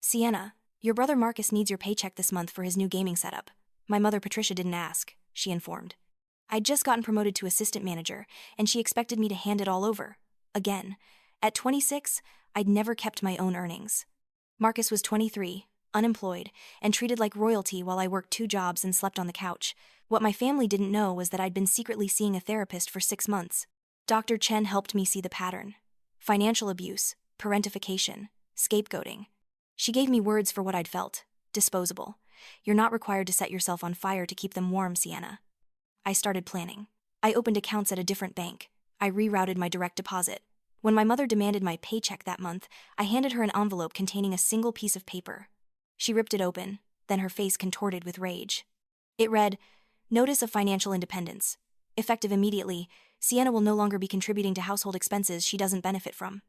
Sienna, your brother Marcus needs your paycheck this month for his new gaming setup. My mother Patricia didn't ask, she informed. I'd just gotten promoted to assistant manager, and she expected me to hand it all over. Again. At 26, I'd never kept my own earnings. Marcus was 23, unemployed, and treated like royalty while I worked 2 jobs and slept on the couch. What my family didn't know was that I'd been secretly seeing a therapist for 6 months. Dr. Chen helped me see the pattern. Financial abuse, parentification, scapegoating. She gave me words for what I'd felt. Disposable. You're not required to set yourself on fire to keep them warm, Sienna. I started planning. I opened accounts at a different bank. I rerouted my direct deposit. When my mother demanded my paycheck that month, I handed her an envelope containing a single piece of paper. She ripped it open, then her face contorted with rage. It read, "Notice of Financial Independence. Effective immediately, Sienna will no longer be contributing to household expenses she doesn't benefit from."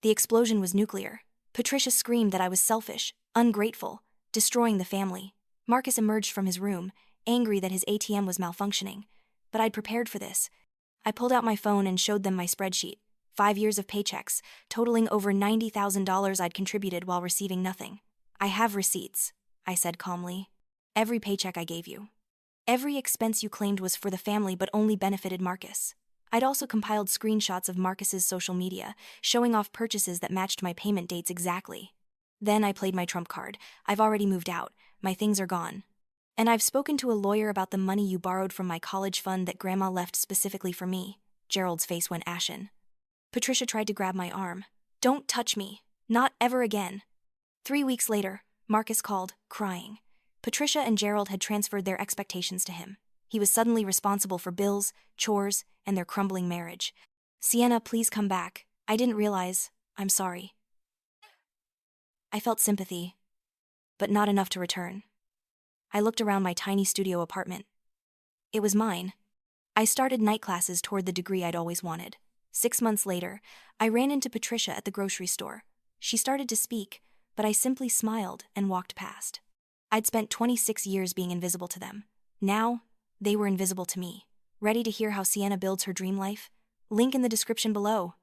The explosion was nuclear. Patricia screamed that I was selfish, ungrateful, destroying the family. Marcus emerged from his room, angry that his ATM was malfunctioning. But I'd prepared for this. I pulled out my phone and showed them my spreadsheet. 5 years of paychecks, totaling over $90,000 I'd contributed while receiving nothing. "I have receipts," I said calmly. "Every paycheck I gave you. Every expense you claimed was for the family but only benefited Marcus." I'd also compiled screenshots of Marcus's social media, showing off purchases that matched my payment dates exactly. Then I played my trump card. "I've already moved out. My things are gone. And I've spoken to a lawyer about the money you borrowed from my college fund that Grandma left specifically for me." Gerald's face went ashen. Patricia tried to grab my arm. "Don't touch me. Not ever again." 3 weeks later, Marcus called, crying. Patricia and Gerald had transferred their expectations to him. He was suddenly responsible for bills, chores, and their crumbling marriage. "Sienna, please come back. I didn't realize. I'm sorry." I felt sympathy, but not enough to return. I looked around my tiny studio apartment. It was mine. I started night classes toward the degree I'd always wanted. 6 months later, I ran into Patricia at the grocery store. She started to speak, but I simply smiled and walked past. I'd spent 26 years being invisible to them. Now, they were invisible to me. Ready to hear how Sienna builds her dream life? Link in the description below.